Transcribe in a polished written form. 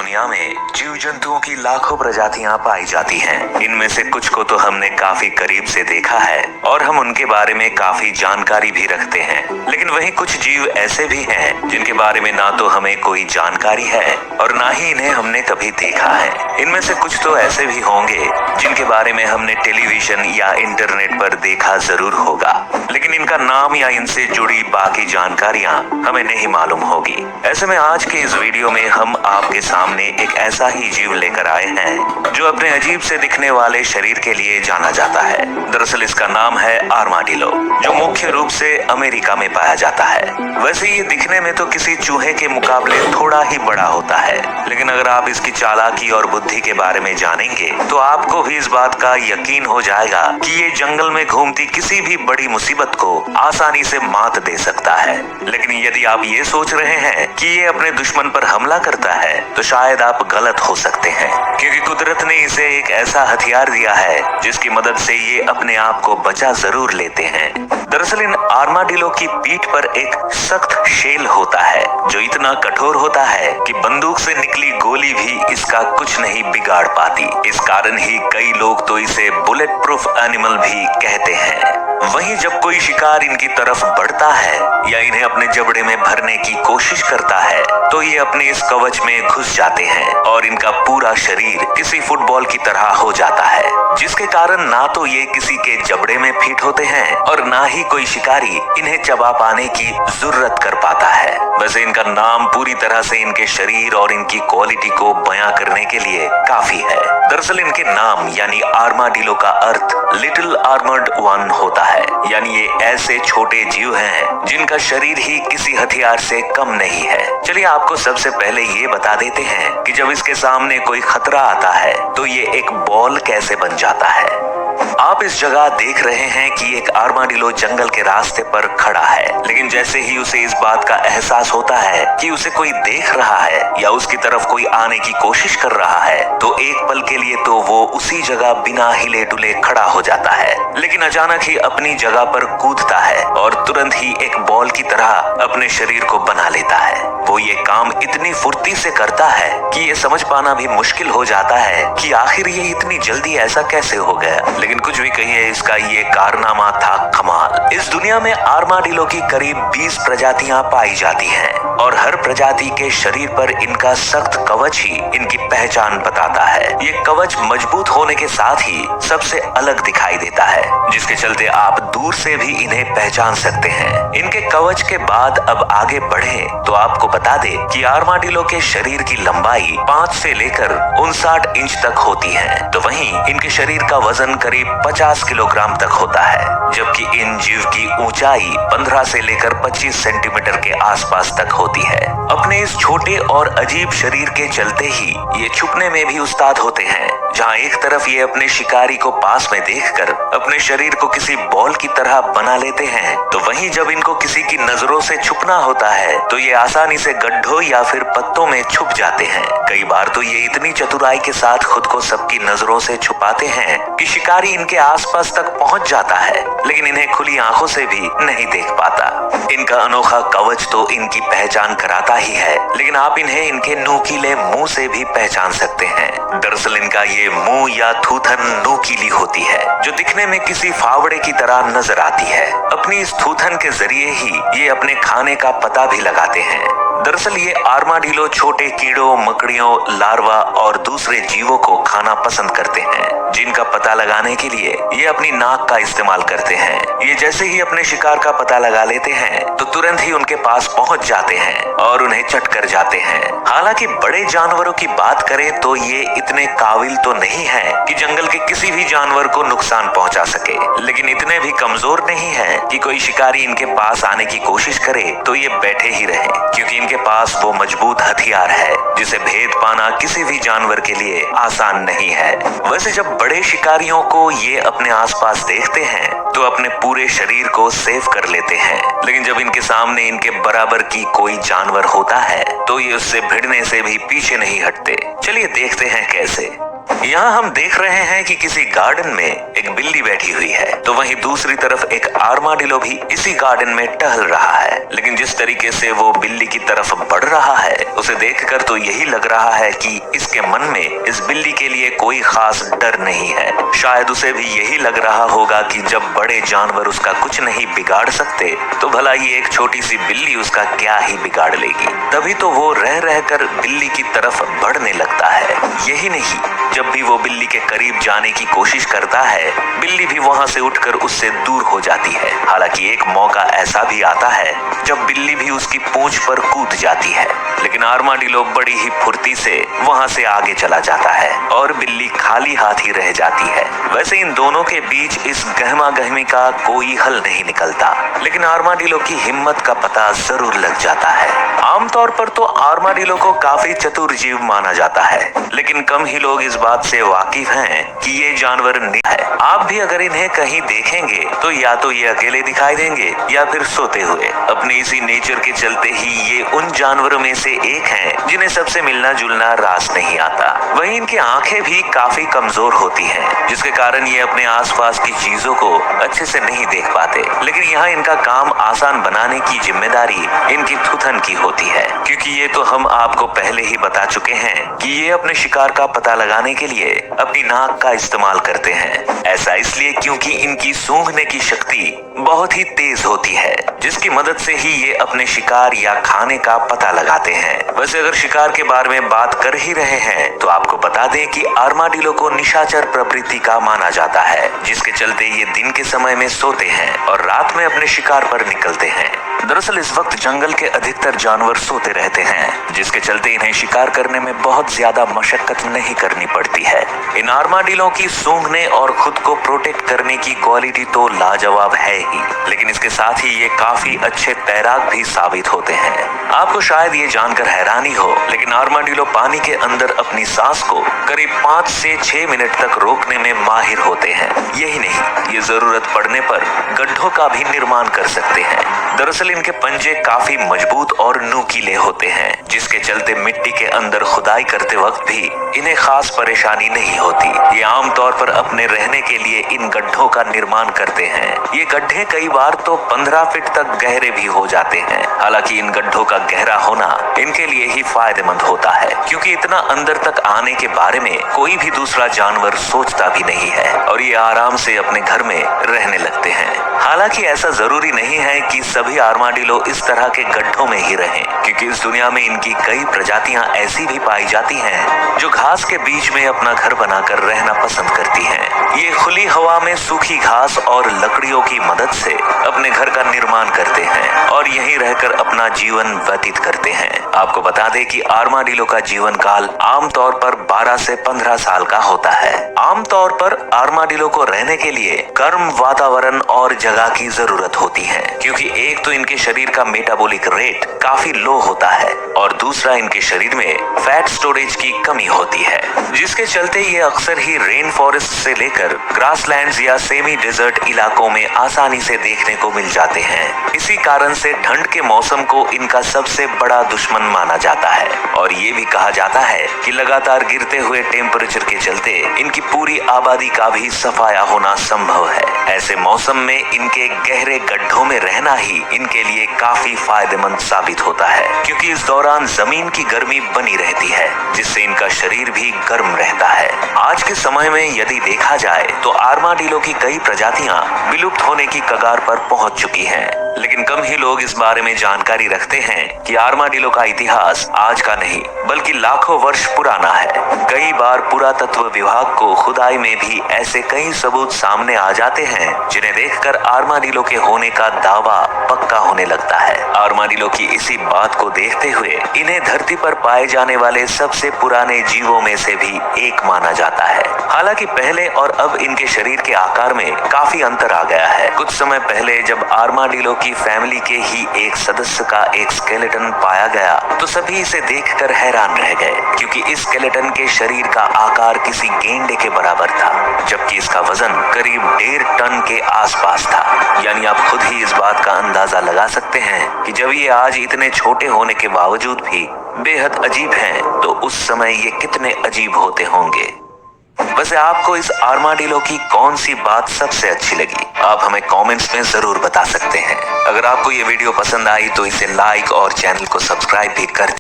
दुनिया में जीव जंतुओं की लाखों प्रजातियां पाई जाती हैं। इनमें से कुछ को तो हमने काफी करीब से देखा है और हम उनके बारे में काफी जानकारी भी रखते हैं, लेकिन वहीं कुछ जीव ऐसे भी हैं जिनके बारे में ना तो हमें कोई जानकारी है और ना ही इन्हें हमने कभी देखा है। इनमें से कुछ तो ऐसे भी होंगे जिनके बारे में हमने टेलीविजन या इंटरनेट पर देखा जरूर होगा, लेकिन इनका नाम या इनसे जुड़ी बाकी जानकारियां हमें नहीं मालूम होगी। ऐसे में आज के इस वीडियो में हम आपके सामने एक ऐसा ही जीव लेकर आए हैं जो अपने अजीब से दिखने वाले शरीर के लिए जाना जाता है। दरअसल इसका नाम है आर्माडिलो, जो मुख्य रूप से अमेरिका में पाया जाता है। वैसे ये दिखने में तो किसी चूहे के मुकाबले थोड़ा ही बड़ा होता है, लेकिन अगर आप इसकी चालाकी और बुद्धि के बारे में जानेंगे तो आपको भी इस बात का यकीन हो जाएगा कि ये जंगल में घूमती किसी भी बड़ी मुसीबत को आसानी से मात दे सकता है। लेकिन यदि आप ये सोच रहे हैं कि ये अपने दुश्मन पर हमला करता है तो शायद आप गलत हो सकते हैं, क्योंकि कुदरत ने इसे एक ऐसा हथियार दिया है जिसकी मदद से ये अपने आप को बचा जरूर लेते हैं। दरअसल इन आर्माडिलो की पीठ पर एक सख्त शेल होता है जो इतना कठोर होता है कि बंदूक से निकली गोली भी इसका कुछ नहीं बिगाड़ पाती। इस कारण ही कई लोग तो इसे बुलेट प्रूफ एनिमल भी कहते हैं। वहीं जब कोई शिकार इनकी तरफ बढ़ता है या इन्हें अपने जबड़े में भरने की कोशिश करता है तो ये अपने इस कवच में घुस जाते हैं और इनका पूरा शरीर किसी फुटबॉल की तरह हो जाता है, जिसके कारण ना तो ये किसी के जबड़े में फिट होते हैं और ना ही कोई शिकारी इन्हें चबा पाने की जरूरत कर पाता है। वैसे इनका नाम पूरी तरह से इनके शरीर और इनकी क्वालिटी को बयां करने के लिए काफी है। दरअसल इनके नाम यानी आर्माडिलो का अर्थ लिटिल आर्मर्ड वन होता है, यानी ये ऐसे छोटे जीव हैं जिनका शरीर ही किसी हथियार से कम नहीं है। चलिए आपको सबसे पहले ये बता देते हैं कि जब इसके सामने कोई खतरा आता है तो ये एक बॉल कैसे बन जाता है। आप इस जगह देख रहे हैं कि एक आर्माडिलो जंगल के रास्ते पर खड़ा है, लेकिन जैसे ही उसे इस बात का एहसास होता है कि उसे कोई देख रहा है या उसकी तरफ कोई आने की कोशिश कर रहा है तो एक पल के लिए तो वो उसी जगह बिना हिले डुले खड़ा हो जाता है, लेकिन अचानक ही अपनी जगह पर कूदता है और तुरंत ही एक बॉल की तरह अपने शरीर को बना लेता है। वो ये काम इतनी फुर्ती से करता है कि ये समझ पाना भी मुश्किल हो जाता है कि आखिर ये इतनी जल्दी ऐसा कैसे हो गया। लेकिन कुछ भी कहिए, इसका ये कारनामा था कमाल। इस दुनिया में आर्माडिलो की करीब 20 प्रजातियां पाई जाती हैं और हर प्रजाति के शरीर पर इनका सख्त कवच ही इनकी पहचान बताता है। ये कवच मजबूत होने के साथ ही सबसे अलग दिखाई देता है, जिसके चलते आप दूर से भी इन्हें पहचान सकते हैं। इनके कवच के बाद अब आगे बढ़े तो आपको बता दे कि आर्माडिलो के शरीर की लंबाई 5 से लेकर 59 इंच तक होती है, तो वहीं इनके शरीर का वजन करीब 50 किलोग्राम तक होता है, जबकि इन जीव की ऊंचाई 15 से लेकर 25 सेंटीमीटर के आसपास तक होती है। अपने इस छोटे और अजीब शरीर के चलते ही ये छुपने में भी उस्ताद होते हैं। जहां एक तरफ ये अपने शिकारी को पास में देखकर अपने शरीर को किसी बॉल की तरह बना लेते हैं, तो वहीं जब इनको किसी की नजरों से छुपना होता है तो ये आसानी से गड्ढों या फिर पत्तों में छुप जाते हैं। कई बार तो ये इतनी चतुराई के साथ खुद को सबकी नजरों से छुपाते हैं कि शिकारी इनके आसपास तक पहुंच जाता है, लेकिन इन्हें खुली आंखों से भी नहीं देख पाता। इनका अनोखा कवच तो इनकी पहचान कराता ही है, लेकिन आप इन्हें इनके नुकीले मुंह से भी पहचान सकते हैं। दरअसल इनका ये मुंह या थूथन नुकीली होती है, जो दिखने में किसी फावड़े की तरह नजर आती है। अपनी इस थूथन के जरिए ही ये अपने खाने का पता भी लगाते हैं। दरअसल ये आर्माडिलो छोटे कीड़ों, मकड़ियों, लार्वा और दूसरे जीवों को खाना पसंद करते हैं, जिनका पता लगाने के लिए ये अपनी नाक का इस्तेमाल करते हैं। ये जैसे ही अपने शिकार का पता लगा लेते हैं तो तुरंत ही उनके पास पहुंच जाते हैं और उन्हें चट कर जाते हैं। हालांकि बड़े जानवरों की बात करें तो ये इतने काबिल तो नहीं है कि जंगल के किसी भी जानवर को नुकसान पहुंचा सके, लेकिन इतने भी कमजोर नहीं है कि कोई शिकारी इनके पास आने की कोशिश करे तो ये बैठे ही रहे, क्योंकि इनके पास वो मजबूत हथियार है जिसे भेद पाना किसी भी जानवर के लिए आसान नहीं है। वैसे जब बड़े शिकारियों को ये अपने आसपास देखते हैं तो अपने पूरे शरीर को सेव कर लेते हैं, लेकिन जब इनके सामने इनके बराबर की कोई जानवर होता है तो ये उससे भिड़ने से भी पीछे नहीं हटते। चलिए देखते हैं कैसे। यहाँ हम देख रहे हैं कि किसी गार्डन में एक बिल्ली बैठी हुई है, तो वहीं दूसरी तरफ एक आर्माडिलो भी इसी गार्डन में टहल रहा है। लेकिन जिस तरीके से वो बिल्ली की तरफ बढ़ रहा है, उसे देखकर तो यही लग रहा है कि इसके मन में इस बिल्ली के लिए कोई खास डर नहीं है। शायद उसे भी यही लग रहा होगा कि जब बड़े जानवर उसका कुछ नहीं बिगाड़ सकते, तो भला ये एक छोटी सी बिल्ली उसका क्या ही बिगाड़ लेगी। तभी तो वो रह रहकर बिल्ली की तरफ बढ़ने लगता है। यही नहीं, जब भी वो बिल्ली के करीब जाने की कोशिश करता है, बिल्ली भी वहां से उठकर उससे दूर हो जाती है। हालांकि एक मौका ऐसा भी आता है जब बिल्ली भी उसकी पूंछ पर कूद जाती है, लेकिन आर्माडिलो बड़ी ही फुर्ती से वहां से आगे चला जाता है और बिल्ली खाली हाथ ही रह जाती है। वैसे इन दोनों के बीच इस गहमा गहमी का कोई हल नहीं निकलता, लेकिन आर्माडिलो की हिम्मत का पता जरूर लग जाता है। आमतौर पर तो आर्माडिलो को काफी चतुर जीव माना जाता है, लेकिन कम ही लोग इस बात से वाकिफ हैं कि ये जानवर है। आप भी अगर इन्हें कहीं देखेंगे तो या तो ये अकेले दिखाई देंगे या फिर सोते हुए। अपने इसी नेचर के चलते ही ये उन जानवरों में से एक हैं जिन्हें सबसे मिलना जुलना रास नहीं आता। वहीं इनकी आंखें भी काफी कमजोर होती हैं, जिसके कारण ये अपने आसपास की चीजों को अच्छे से नहीं देख पाते। लेकिन यहाँ इनका काम आसान बनाने की जिम्मेदारी इनकी थुथन की होती है, क्योंकि ये तो हम आपको पहले ही बता चुके हैं कि ये अपने शिकार का पता लगाने के लिए अपनी नाक का इस्तेमाल करते हैं। ऐसा इसलिए क्योंकि इनकी सूंघने की शक्ति बहुत ही तेज होती है, जिसकी मदद से ही ये अपने शिकार या खाने का पता लगाते हैं। वैसे अगर शिकार के बारे में बात कर ही रहे हैं, तो आपको बता दें कि आर्माडिलो को निशाचर प्रवृत्ति का माना जाता है, जिसके चलते ये दिन के समय में सोते हैं और रात में अपने शिकार पर निकलते हैं। दरअसल इस वक्त जंगल के अधिकतर जानवर सोते रहते हैं, जिसके चलते इन्हें शिकार करने में बहुत ज्यादा मशक्कत नहीं करनी पड़ती है। इन आर्माडिलो की सूंघने और खुद को प्रोटेक्ट करने की क्वालिटी तो लाजवाब है ही, लेकिन इसके साथ ही ये काफी अच्छे तैराक भी साबित होते हैं। आपको शायद ये जानकर हैरानी हो, लेकिन आर्माडिलो पानी के अंदर अपनी सांस को करीब 5 से 6 मिनट तक रोकने में माहिर होते हैं। यही नहीं, ये जरूरत पड़ने पर गड्ढों का भी निर्माण कर सकते हैं। दरअसल इनके पंजे काफी मजबूत और नुकीले होते हैं, जिसके चलते मिट्टी के अंदर खुदाई करते वक्त भी इन्हें खास परेशानी नहीं होती। ये आमतौर पर अपने रहने के लिए इन गड्ढों का निर्माण करते हैं। ये गड्ढे कई बार तो 15 फीट तक गहरे भी हो जाते हैं। हालांकि इन गड्ढों का गहरा होना इनके लिए ही फायदेमंद होता है, क्योंकि इतना अंदर तक आने के बारे में कोई भी दूसरा जानवर सोचता भी नहीं है और ये आराम से अपने घर में रहने लगते हैं। हालांकि ऐसा जरूरी नहीं है कि सभी आर्माडिलो इस तरह के गड्ढों में ही रहें, क्योंकि इस दुनिया में इनकी कई प्रजातियां ऐसी भी पाई जाती हैं जो घास के बीच में अपना घर बनाकर रहना पसंद करती हैं। ये खुली हवा में सूखी घास और लकड़ियों की मदद से अपने घर का निर्माण करते हैं और यहीं रहकर अपना जीवन व्यतीत करते हैं। आपको बता दें कि आर्माडिलो का जीवन काल आमतौर पर 12 से 15 साल का होता है। आमतौर पर आर्माडिलो को रहने के लिए गर्म वातावरण और जगह की जरूरत होती है, क्योंकि एक तो इनके शरीर का मेटाबॉलिक रेट काफी लो होता है और दूसरा इनके शरीर में फैट स्टोरेज की कमी होती है, जिसके चलते ये अक्सर ही रेन फॉरेस्ट से लेकर ग्रासलैंड्स या सेमी डेजर्ट इलाकों में आसानी से देखने को मिल जाते हैं। इसी कारण से ठंड के मौसम को इनका सबसे बड़ा दुश्मन माना जाता है और ये भी कहा जाता है कि लगातार गिरते हुए टेम्परेचर के चलते इनकी पूरी आबादी का भी सफाया होना संभव है। ऐसे मौसम में इनके गहरे गड्ढों में रहना ही इनके लिए काफी फायदेमंद साबित होता है, क्योंकि इस दौरान जमीन की गर्मी बनी रहती है, जिससे इनका शरीर भी गर्म रहता है। आज के समय में यदि देखा जाए तो आर्माडिलो की कई प्रजातियां विलुप्त होने की कगार पर पहुंच चुकी हैं, लेकिन कम ही लोग इस बारे में जानकारी रखते हैं कि आर्माडिलो का इतिहास आज का नहीं बल्कि लाखों वर्ष पुराना है। कई बार पुरातत्व विभाग को खुदाई में भी ऐसे कई सबूत सामने आ जाते हैं जिन्हें देखकर आर्माडिलो के होने का दावा पक्का होने लगता है। आर्माडिलो की इसी बात को देखते हुए इन्हें धरती पर पाए जाने वाले सबसे पुराने जीवों में से भी एक माना जाता है। हालांकि पहले और अब इनके शरीर के आकार में काफी अंतर आ गया है। कुछ समय पहले जब आर्माडिलो की फैमिली के ही एक सदस्य का एक स्केलेटन पाया गया तो सभी इसे देखकर हैरान रह गए, क्योंकि इस स्केलेटन के शरीर का आकार किसी गेंडे के बराबर था, जबकि इसका वजन करीब 1.5 टन के आसपास था। यानी आप खुद ही इस बात का अंदाजा लगा सकते हैं कि जब ये आज इतने छोटे होने के बावजूद भी बेहद अजीब हैं, तो उस समय ये कितने अजीब होते होंगे। वैसे आपको इस आर्माडिलो की कौन सी बात सबसे अच्छी लगी, आप हमें कमेंट्स में जरूर बता सकते हैं। अगर आपको ये वीडियो पसंद आई तो इसे लाइक और चैनल को सब्सक्राइब भी कर